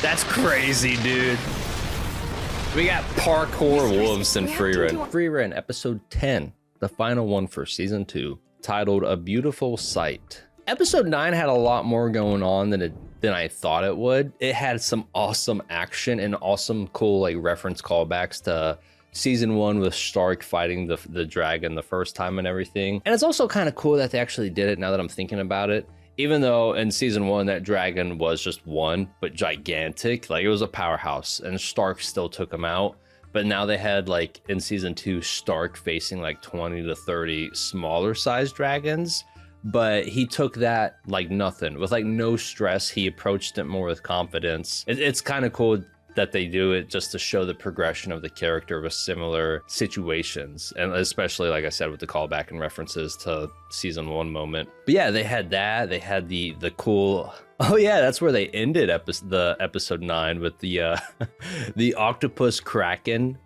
That's crazy, dude. We got parkour wolves in Frieren. Frieren episode 10, the final one for season 2, titled A Beautiful Sight. Episode 9 had a lot more going on than I thought it would. It had some awesome action and awesome cool like reference callbacks to season 1 with Stark fighting the dragon the first time and everything. And it's also kind of cool that they actually did it now that I'm thinking about it. Even though in season 1 that dragon was just one, but gigantic, like it was a powerhouse, and Stark still took him out. But now they had like in season 2 Stark facing like 20 to 30 smaller sized dragons, but he took that like nothing, with like no stress. He approached it more with confidence. It's kind of cool that they do it just to show the progression of the character with similar situations, and especially like I said with the callback and references to season 1 moment. But yeah, they had that. They had the cool. Oh yeah, that's where they ended episode 9 with the the octopus kraken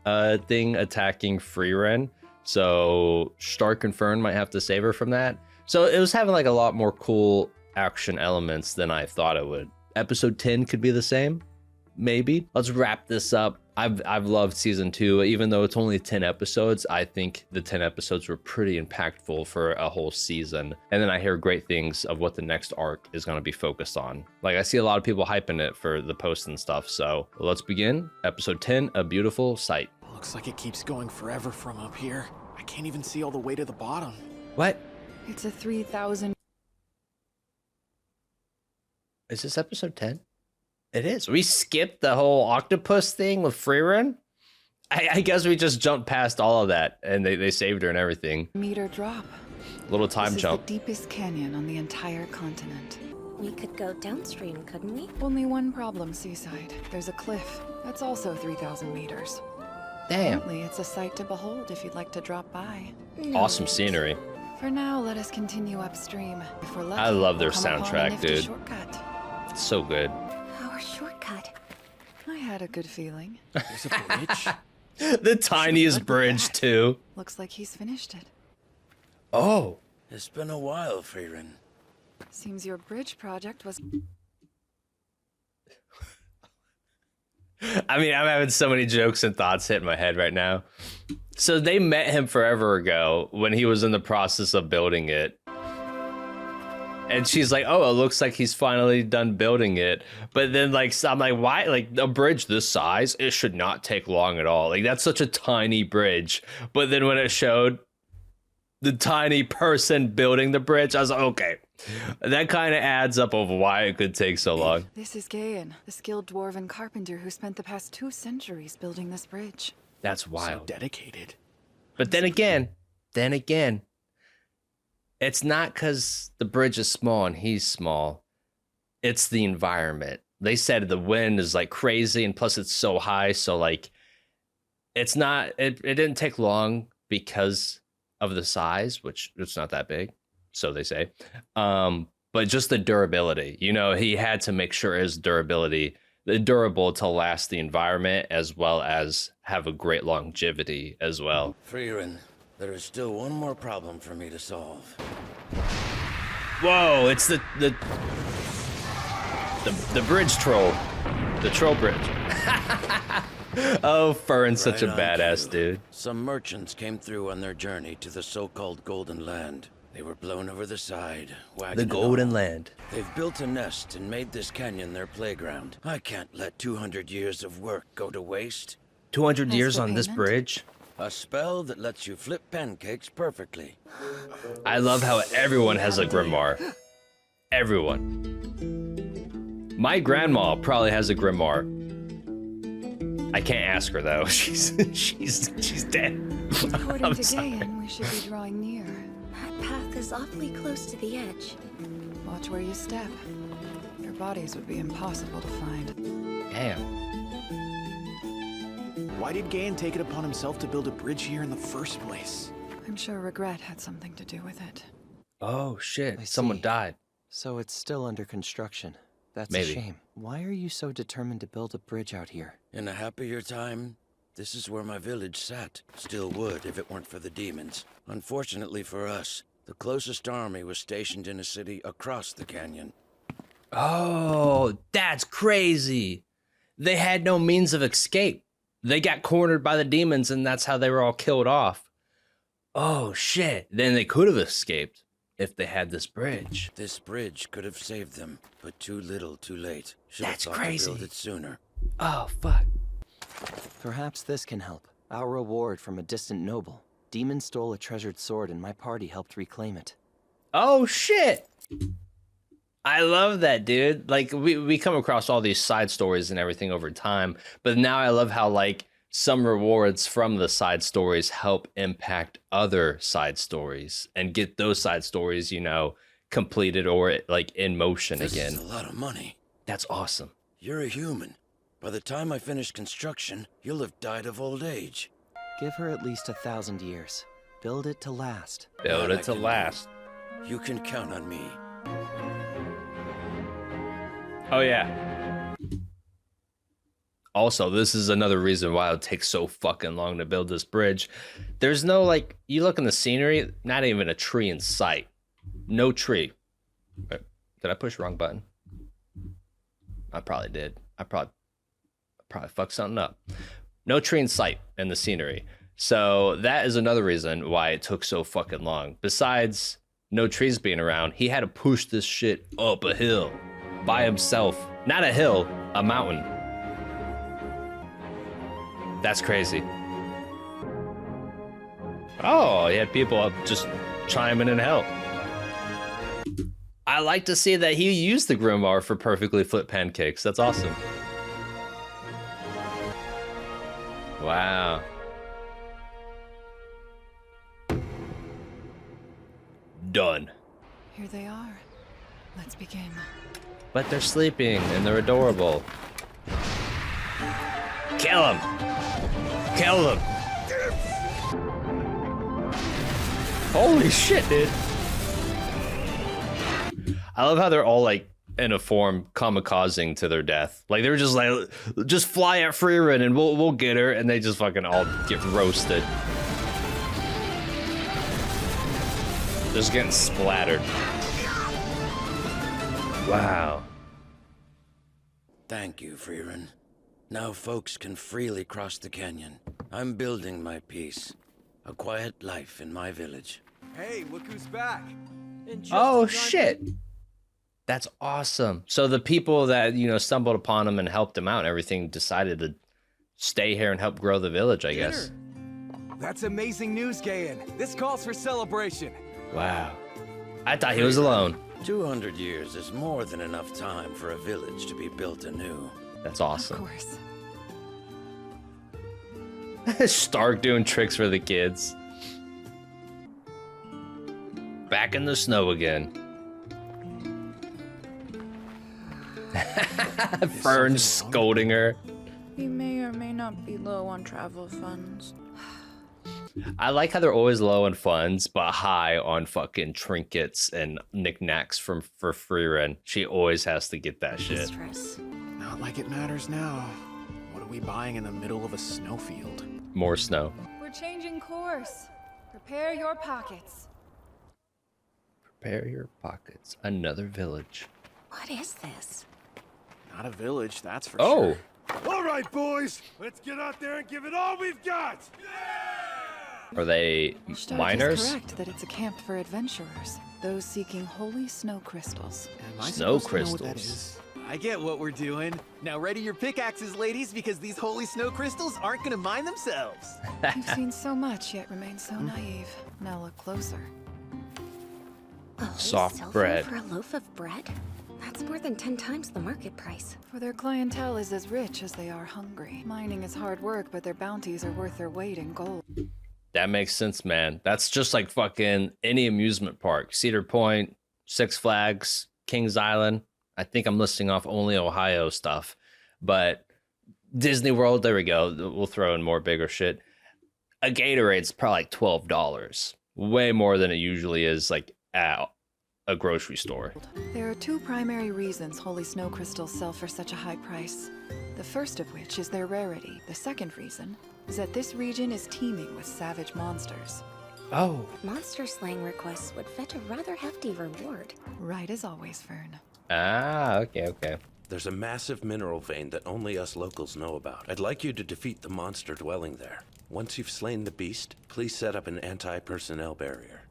thing attacking Frieren. So Stark and Fern might have to save her from that. So it was having like a lot more cool action elements than I thought it would. Episode 10 could be the same. Maybe. Let's wrap this up. I've loved season 2, even though it's only 10 episodes. I think the 10 episodes were pretty impactful for a whole season. And then I hear great things of what the next arc is going to be focused on. Like I see a lot of people hyping it for the posts and stuff. So let's begin. Episode 10, A Beautiful Sight. Looks like it keeps going forever from up here. I can't even see all the way to the bottom. What? It's a 3,000. Is this episode 10? It is. We skipped the whole octopus thing with Frieren. I guess we just jumped past all of that, and they saved her and everything. Meter drop. Little time jump. This is the deepest canyon on the entire continent. We could go downstream, couldn't we? Only one problem, Seaside. There's a cliff. That's also 3,000 meters. Damn. Apparently, it's a sight to behold if you'd like to drop by. No. Awesome scenery. For now, let us continue upstream. If we're lucky, I love their we'll come upon a soundtrack, nifty dude. Shortcut. It's so good. Our shortcut. I had a good feeling. There's a bridge. The tiniest bridge, too. Looks like he's finished it. Oh. It's been a while, Frieren. Seems your bridge project was... I mean, I'm having so many jokes and thoughts hitting my head right now. So they met him forever ago when he was in the process of building it. And she's like, oh, it looks like he's finally done building it. But then like, I'm like, why? Like a bridge this size, it should not take long at all. Like that's such a tiny bridge. But then when it showed the tiny person building the bridge, I was like, okay, that kind of adds up of why it could take so long. This is Gayan, the skilled dwarven carpenter who spent the past 2 centuries building this bridge. That's So wild. dedicated. But then again, it's not because the bridge is small and he's small. It's the environment. They said the wind is like crazy, and plus it's so high. So like, it's not, it didn't take long because of the size, which it's not that big. So they say. But just the durability, you know, he had to make sure his durability, durable to last the environment as well as have a great longevity as well. Frieren, there is still one more problem for me to solve. Whoa, it's the bridge troll. The troll bridge. Oh, Fern's such a Right on badass cue. dude. Some merchants came through on their journey to the so-called Golden Land. They were blown over the side, wagon The and Golden all. Land. They've built a nest and made this canyon their playground. I can't let 200 years of work go to waste. 200 That's years the on this payment? bridge. A spell that lets you flip pancakes perfectly. I love how everyone has a grimoire. Everyone. My grandma probably has a grimoire. I can't ask her though. She's dead. According I'm to sorry. Gayan, we should be drawing near. That path is awfully close to the edge. Watch where you step. Your bodies would be impossible to find. Damn. Why did Gayan take it upon himself to build a bridge here in the first place? I'm sure regret had something to do with it. Oh shit, I someone see. died. So it's still under construction. That's Maybe. a shame. Why are you so determined to build a bridge out here? In a happier time, this is where my village sat. Still would if it weren't for the demons. Unfortunately for us, the closest army was stationed in a city across the canyon. Oh, that's crazy. they had no means of escape. They got cornered by the demons, and that's how they were all killed off. Oh, shit. Then they could have escaped if they had this bridge. This bridge could have saved them, but too little, too late. Should have That's thought crazy. to build it sooner. Oh, fuck. Perhaps this can help. Our reward from a distant noble. Demon stole a treasured sword and my party helped reclaim it. Oh, shit. I love that, dude. Like, we come across all these side stories and everything over time, but now I love how, like, some rewards from the side stories help impact other side stories and get those side stories, you know, completed or, like, in motion again. This is a lot of money. That's awesome. You're a human. By the time I finish construction, you'll have died of old age. Give her at least 1,000 years. Build it to last. Build That it to I can last. do. You can count on me. Oh, yeah. Also, this is another reason why it would take so fucking long to build this bridge. There's no, like, you look in the scenery, not even a tree in sight. No tree. Did I push the wrong button? I probably did. I probably fucked something up. No tree in sight in the scenery. So that is another reason why it took so fucking long. Besides no trees being around, he had to push this shit up a hill by himself. Not a hill, a mountain. That's crazy. Oh, he had people up just chiming in help. I like to see that he used the Grimoire for perfectly flipped pancakes. That's awesome. Wow. Done. Here they are. Let's begin. But they're sleeping and they're adorable. Kill them! Kill them! Holy shit, dude. I love how they're all like in a form kamikazing to their death. Like they're just like, just fly at Frieren and we'll get her, and they just fucking all get roasted. Just getting splattered. Wow. Thank you, Frieren. Now folks can freely cross the canyon. I'm building my peace. A quiet life in my village. Hey, look who's back. Oh shit. That's awesome. So the people that, you know, stumbled upon him and helped him out and everything decided to stay here and help grow the village, I guess. That's amazing news, Gayan. This calls for celebration. Wow. I thought he was alone. 200 years is more than enough time for a village to be built anew. That's Of awesome. course. Stark doing tricks for the kids. Back in the snow again. Fern scolding her. We may or may not be low on travel funds. I like how they're always low on funds, but high on fucking trinkets and knickknacks for Frieren. She always has to get that shit. Stress. Not like it matters now. What are we buying in the middle of a snowfield? More snow. We're changing course. Prepare your pockets. Prepare your pockets. Another village. What is this? Not a village, that's for Oh, sure. All right, boys, let's get out there and give it all we've got. are they Stark miners? is correct that it's a camp for adventurers, those seeking holy snow crystals. Am I Snow supposed to know what that crystals. is? I get what we're doing. Now ready your pickaxes, ladies, because these holy snow crystals aren't gonna mine themselves. You've seen so much, yet remain so naive. Now look closer. Only Soft silver bread. for a loaf of bread? That's more than 10 times the market price. For their clientele is as rich as they are hungry. Mining is hard work, but their bounties are worth their weight in gold. That makes sense, man. That's just like fucking any amusement park. Cedar Point, Six Flags, Kings Island. I think I'm listing off only Ohio stuff. But Disney World, there we go. We'll throw in more bigger shit. A Gatorade's probably like $12. Way more than it usually is like at a grocery store. There are two primary reasons holy snow crystals sell for such a high price. The first of which is their rarity. The second reason is that this region is teeming with savage monsters. Oh. Monster slaying requests would fetch a rather hefty reward. Right as always, Fern. Ah, okay. there's a massive mineral vein that only us locals know about. I'd like you to defeat the monster dwelling there. Once you've slain the beast, please set up an anti-personnel barrier.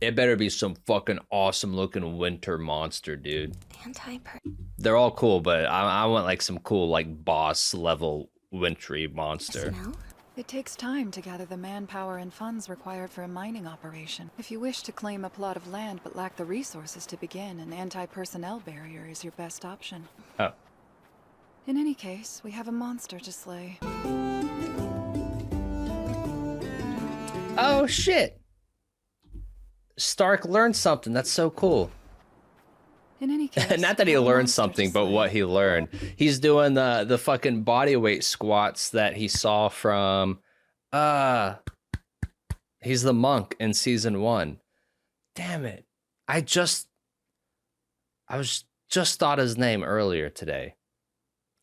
It better be some fucking awesome looking winter monster, dude. Anti-per... They're all cool, but I want like some cool like boss level wintry monster. Smell? It takes time to gather the manpower and funds required for a mining operation. If you wish to claim a plot of land but lack the resources to begin, an anti-personnel barrier is your best option. Oh. In any case, we have a monster to slay. Oh shit! Stark learned something. That's so cool. In any case, not that he learned something, but what he learned. He's doing the fucking body weight squats that he saw from he's the monk in season 1. Damn it. I was just thought his name earlier today.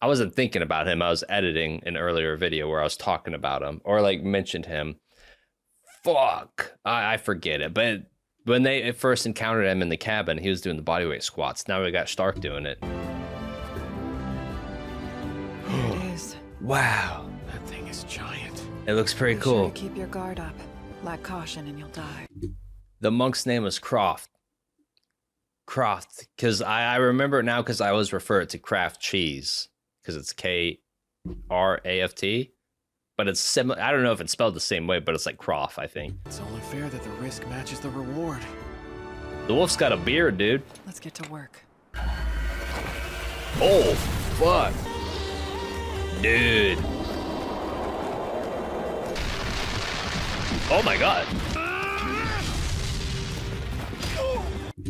I wasn't thinking about him. I was editing an earlier video where I was talking about him or like mentioned him. Fuck. I forget it, but when they first encountered him in the cabin, he was doing the bodyweight squats. Now we got Stark doing it. There it is. Wow. That thing is giant. It looks pretty Be cool. sure to keep your guard up. Lack caution and you'll die. The monk's name was Croft. Croft, because I remember it now because I always refer it to Kraft cheese because it's K-R-A-F-T. But it's similar. I don't know if it's spelled the same way, but it's like Croft, I think. It's only fair that the risk matches the reward. The wolf's got a beard, dude. Let's get to work. Oh, fuck. Dude. Oh my god.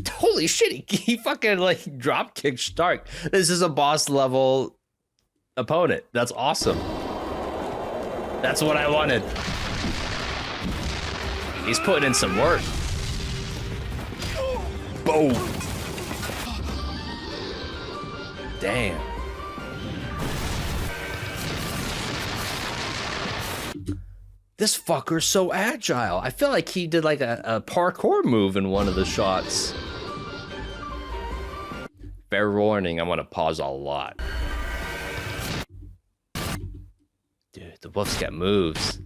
Holy shit, he fucking like drop kicked Stark. This is a boss level opponent. That's awesome. That's what I wanted. He's putting in some work. Boom. Damn. This fucker's so agile. I feel like he did like a parkour move in one of the shots. Fair warning, I want to pause a lot. Dude, the wolf's got moves.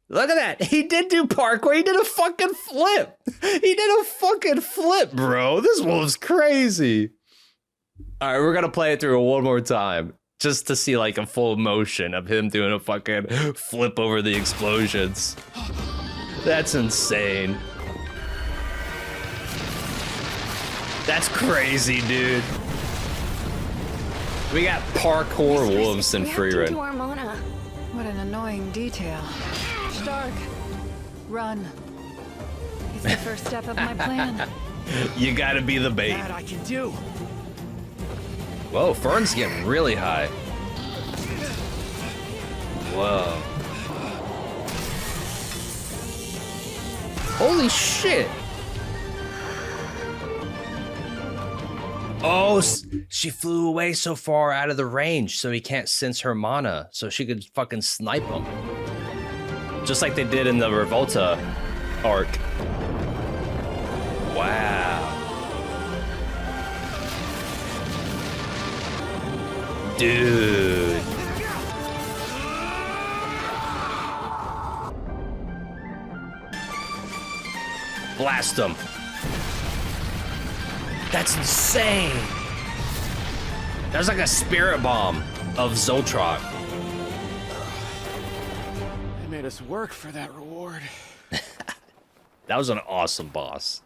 Look at that. He did do parkour. He did a fucking flip. He did a fucking flip, bro. This wolf's crazy. All right, we're going to play it through one more time just to see like a full motion of him doing a fucking flip over the explosions. That's insane. That's crazy, dude. We got parkour wolves in Frieren. What an annoying detail. Stark, run. It's the first step of my plan. You gotta be the bait. That I can do. Whoa, Fern's getting really high. Whoa. Holy shit. Oh, she flew away so far out of the range so he can't sense her mana, so she could fucking snipe him. Just like they did in the Revolta arc. Wow. Dude. Blast him. That's insane. There's like a spirit bomb of Zoltron. They made us work for that reward. That was an awesome boss.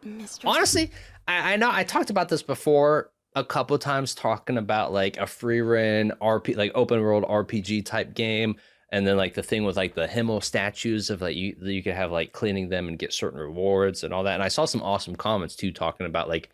Mr. Honestly, I know I talked about this before a couple times, talking about like a Frieren RP, like open world RPG type game. And then like the thing with like the Himmel statues of like you could have like cleaning them and get certain rewards and all that. And I saw some awesome comments too talking about like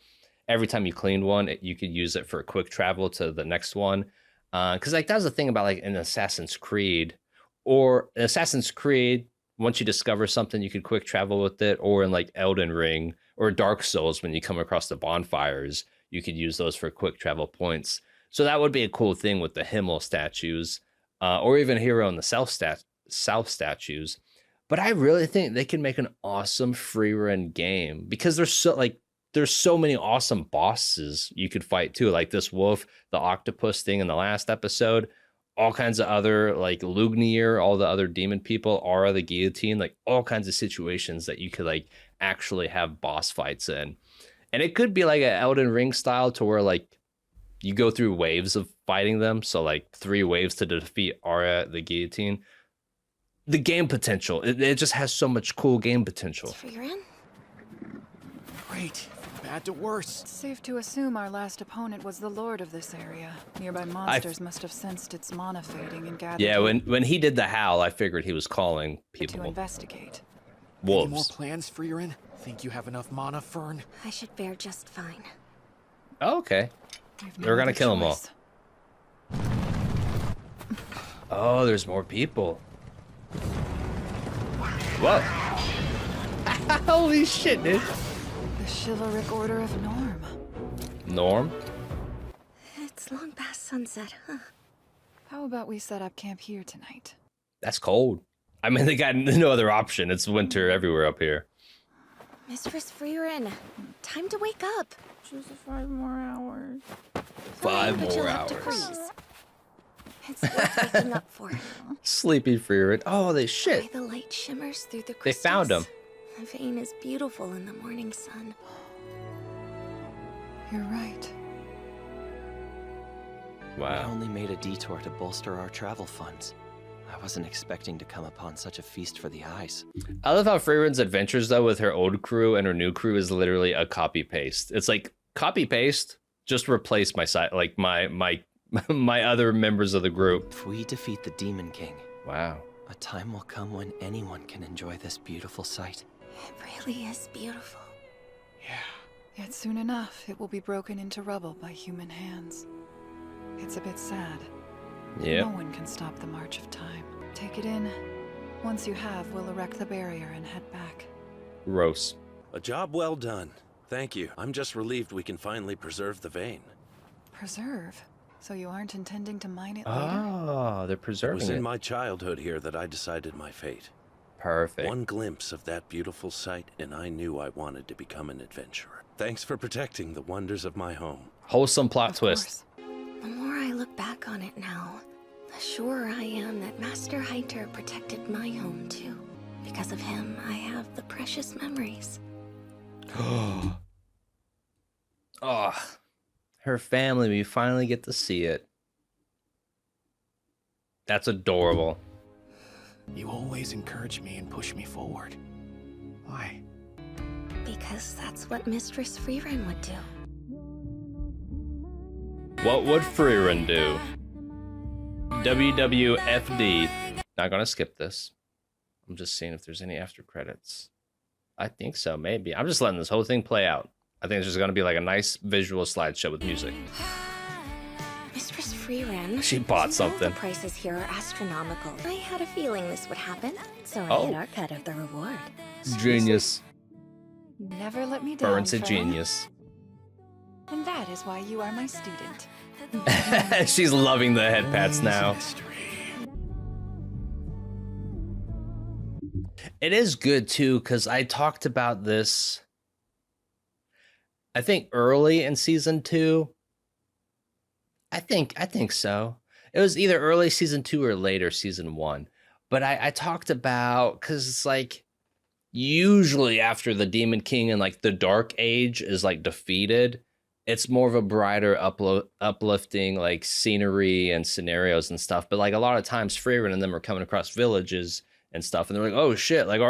every time you cleaned one, you could use it for quick travel to the next one. Because like that was the thing about like in Assassin's Creed or Assassin's Creed, once you discover something, you could quick travel with it. Or in like Elden Ring or Dark Souls, when you come across the bonfires, you could use those for quick travel points. So that would be a cool thing with the Himmel statues. Or even Hero in the South statues. But I really think they can make an awesome Frieren game because they're so like there's so many awesome bosses you could fight too, like this wolf, the octopus thing in the last episode, all kinds of other, like Lugnir, all the other demon people, Aura the guillotine, like all kinds of situations that you could like actually have boss fights in. And it could be like an Elden Ring style to where like you go through waves of fighting them. So like 3 waves to defeat Aura the guillotine. The game potential, it just has so much cool game potential. Frieren? Great. From bad to worse. It's safe to assume our last opponent was the lord of this area. Nearby monsters must have sensed its mana fading and gathered. Yeah, when he did the howl, I figured he was calling to people investigate. wolves. Any more plans, Frieren? Think you have enough mana, Fern? I should fare just fine. Oh, okay. We've no They're gonna other kill them all. choice. Oh, there's more people. Whoa. Holy shit, dude. The chivalric order of Norm. Norm? It's long past sunset, huh? How about we set up camp here tonight? That's cold. I mean, they got no other option. It's winter everywhere up here. Mistress Frieren, time to wake up. Just 5 more hours. 5 But you'll more have to hours. freeze. It's worth waking up for. Sleepy Frieren. Oh, they The way shit. the light shimmers through the They crystals. found him. The vein is beautiful in the morning sun. You're right. We Wow. only made a detour to bolster our travel funds. I wasn't expecting to come upon such a feast for the eyes. I love how Frieren's adventures though with her old crew and her new crew is literally a copy paste. It's like copy paste, just replace my side, like my my other members of the group. If we defeat the Demon King, Wow. a time will come when anyone can enjoy this beautiful sight. It really is beautiful. Yet soon enough, it will be broken into rubble by human hands. It's a bit sad. Yep. No one can stop the march of time. Take it in. Once you have, we'll erect the barrier and head back. Gross. A job well done. Thank you. I'm just relieved we can finally preserve the vein. Preserve? So you aren't intending to mine it later? Oh, they're It preserving was in it. my childhood here that I decided my fate. Perfect. One glimpse of that beautiful sight, and I knew I wanted to become an adventurer. Thanks for protecting the wonders of my home. Wholesome plot Of twist. course. The more I look back on it now, the surer I am that Master Heiter protected my home too. Because of him, I have the precious memories. Oh, her family, we finally get to see it. That's adorable. You always encourage me and push me forward. Why? Because that's what Mistress Frieren would do. What would Frieren do? WWFD. Not gonna skip this. I'm just seeing if there's any after credits. I think so, maybe. I'm just letting this whole thing play out. I think it's just gonna be like a nice visual slideshow with music. Mistress Frieren. She bought you know something. The prices here are astronomical. I had a feeling this would happen, so I Oh. had our cut of the reward. Genius. You never let me down, Burns a friend. genius. And that is why you are my student. She's loving the head pats now. Mystery. It is good too, because I talked about this, I think early in season 2. I think so. It was either early season 2 or later season 1. But I talked about, because it's like, usually after the Demon King and like the Dark Age is like defeated, it's more of a brighter, uplifting like scenery and scenarios and stuff. But like a lot of times, Frieren and them are coming across villages and stuff, and they're like, "Oh shit! Like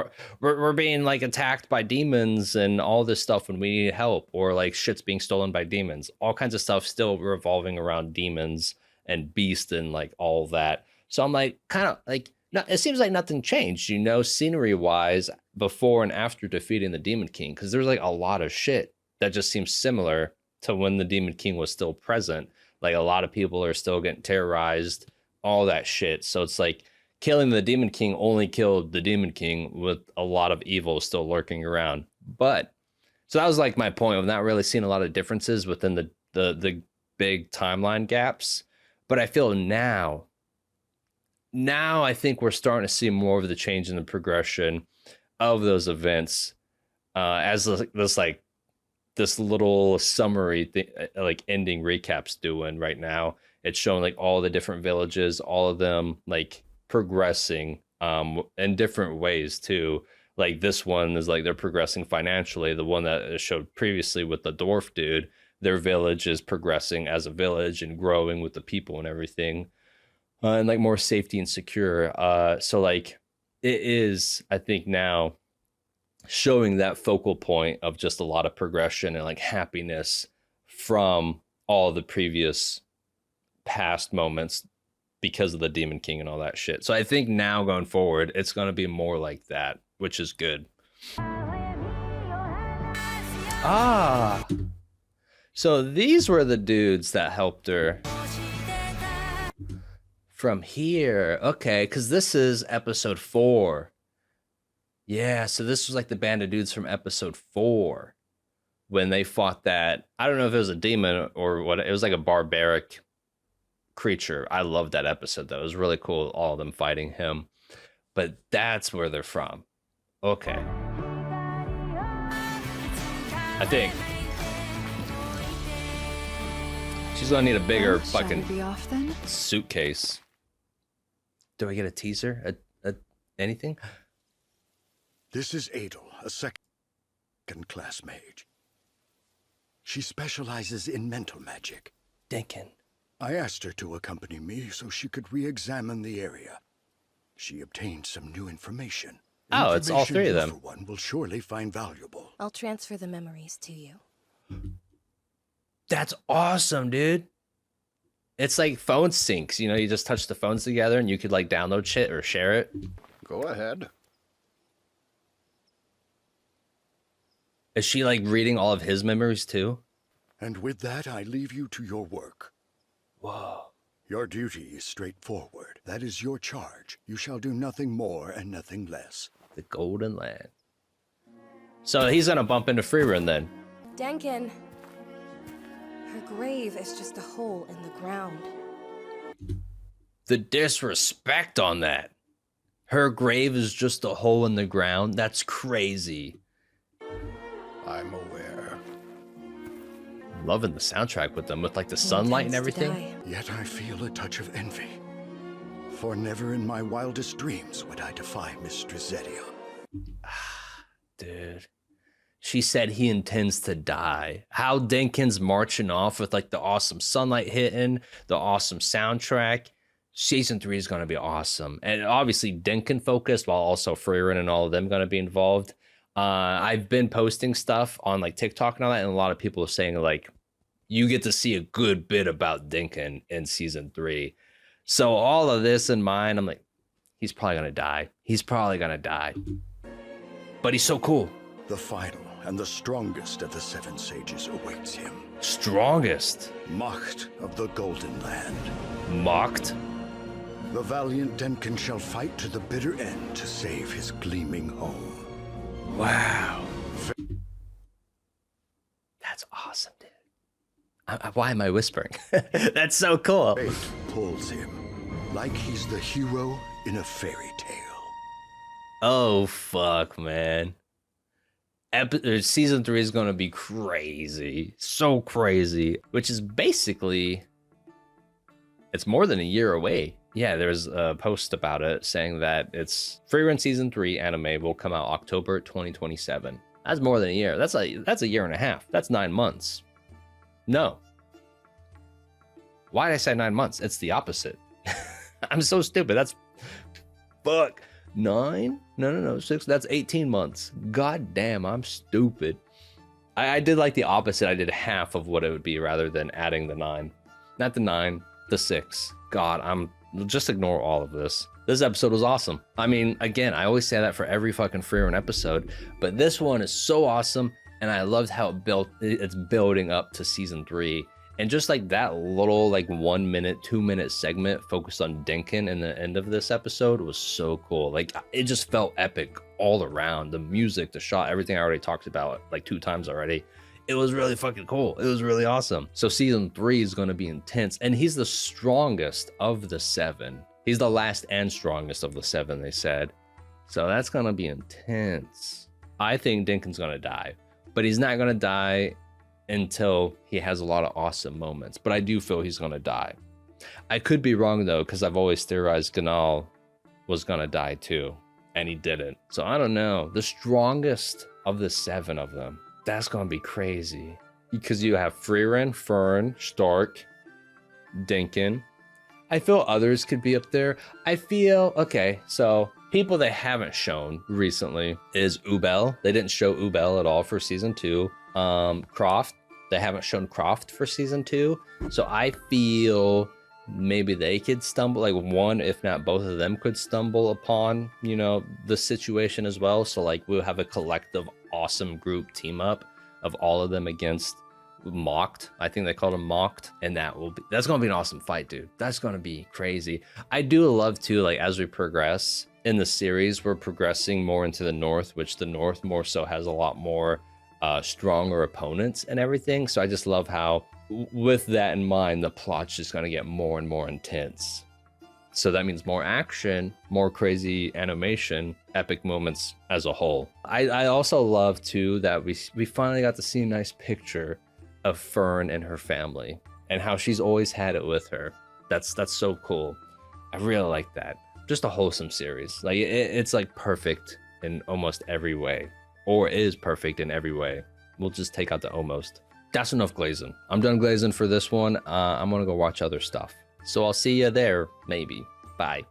we're being like attacked by demons and all this stuff, and we need help." Or like shit's being stolen by demons. All kinds of stuff still revolving around demons and beasts and like all that. So I'm like, kind of like, it seems like nothing changed, you know, scenery wise before and after defeating the Demon King, because there's like a lot of shit that just seems similar to when the Demon King was still present. Like a lot of people are still getting terrorized, all that shit. So it's like killing the Demon King only killed the Demon King, with a lot of evil still lurking around. But so that was like my point of not really seeing a lot of differences within the big timeline gaps. But I feel now I think we're starting to see more of the change in the progression of those events as this like this little summary thing, like ending recaps doing right now. It's showing like all the different villages, all of them like progressing in different ways too. Like this one is like they're progressing financially. The one that showed previously with the dwarf dude, their village is progressing as a village and growing with the people and everything, and like more safety and secure. So like it is, I think now, showing that focal point of just a lot of progression and like happiness from all the previous past moments because of the Demon King and all that shit. So I think now going forward, it's going to be more like that, which is good. Ah, so these were the dudes that helped her from here. Okay, because this is episode 4. Yeah, so this was like the band of dudes from episode 4 when they fought that. I don't know if it was a demon or what. It was like a barbaric creature. I loved that episode though. It was really cool, all of them fighting him. But that's where they're from. Okay. I think she's gonna need a bigger fucking suitcase. Do I get a teaser? Anything? This is Adel, a second-class mage. She specializes in mental magic. Dinkin. I asked her to accompany me so she could re-examine the area. She obtained some new information. Oh, it's all three of them. One will surely find valuable. I'll transfer the memories to you. That's awesome, dude. It's like phone syncs. You know, you just touch the phones together and you could like download shit or share it. Go ahead. Is she like reading all of his memories too? And with that, I leave you to your work. Whoa. Your duty is straightforward. That is your charge. You shall do nothing more and nothing less. The Golden Land. So he's gonna bump into Frieren then. Denkin. Her grave is just a hole in the ground. The disrespect on that. Her grave is just a hole in the ground? That's crazy. I'm aware. Loving the soundtrack with them, with like the sunlight and everything. Yet I feel a touch of envy. For never in my wildest dreams would I defy Mistress Zedia. Dude. She said he intends to die. How Dinkin's marching off with like the awesome sunlight hitting, the awesome soundtrack. Season 3 is going to be awesome. And obviously Dinkin focused, while also Frieren and all of them going to be involved. I've been posting stuff on like TikTok and all that, and a lot of people are saying like, you get to see a good bit about Dinkin in season 3. So all of this in mind, I'm like, he's probably going to die. He's probably going to die. But he's so cool. The final and the strongest of the 7 sages awaits him. Strongest? Macht of the Golden Land. Mocked? The valiant Denkin shall fight to the bitter end to save his gleaming home. Wow. That's awesome, dude. Why am I whispering? That's so cool. Fate pulls him like he's the hero in a fairy tale. Oh, fuck, man. Season 3 is going to be crazy. So crazy. Which is basically... It's more than a year away. Yeah, there's a post about it saying that it's Frieren Season 3 anime will come out October 2027. That's more than a year. That's a year and a half. That's 9 months. No. Why did I say 9 months? It's the opposite. I'm so stupid. That's... Fuck. 9? No. 6. That's 18 months. God damn, I'm stupid. I did like the opposite. I did half of what it would be rather than adding the 9. Not the 9, the 6. God, just ignore all of this. This episode was awesome. I mean, again, I always say that for every fucking Frieren episode, but this one is so awesome, and I loved how it's building up to season 3. And just like that little like 1 minute, 2 minute segment focused on Dinkin in the end of this episode was so cool. Like it just felt epic all around. The music, the shot, everything I already talked about like 2 times already. It was really fucking cool. It was really awesome. So season 3 is going to be intense, and he's the strongest of the 7. He's the last and strongest of the 7, they said. So that's going to be intense. I think Dinkin's going to die, but he's not going to die until he has a lot of awesome moments. But I do feel he's going to die. I could be wrong though, because I've always theorized Ganal was going to die too, and he didn't. So I don't know. The strongest of the 7 of them, that's going to be crazy. Because you have Frieren, Fern, Stark, Dinkin. I feel others could be up there. I feel, okay, so people they haven't shown recently is Ubel. They didn't show Ubel at all for season 2. Croft, they haven't shown Croft for season 2. So I feel maybe they could stumble, like one, if not both of them could stumble upon, you know, the situation as well. So like we'll have a collective awesome group team up of all of them against Mocked. I think they called him Mocked, and that's gonna be an awesome fight, dude. That's gonna be crazy. I do love too, like as we progress in the series, we're progressing more into the north, which the north more so has a lot more stronger opponents and everything. So I just love how, with that in mind, the plot's just gonna get more and more intense. So that means more action, more crazy animation, epic moments as a whole. I also love too that we finally got to see a nice picture of Fern and her family and how she's always had it with her. That's so cool. I really like that. Just a wholesome series. Like it's like perfect in almost every way, or is perfect in every way. We'll just take out the almost. That's enough glazing. I'm done glazing for this one. I'm gonna go watch other stuff. So I'll see you there, maybe. Bye.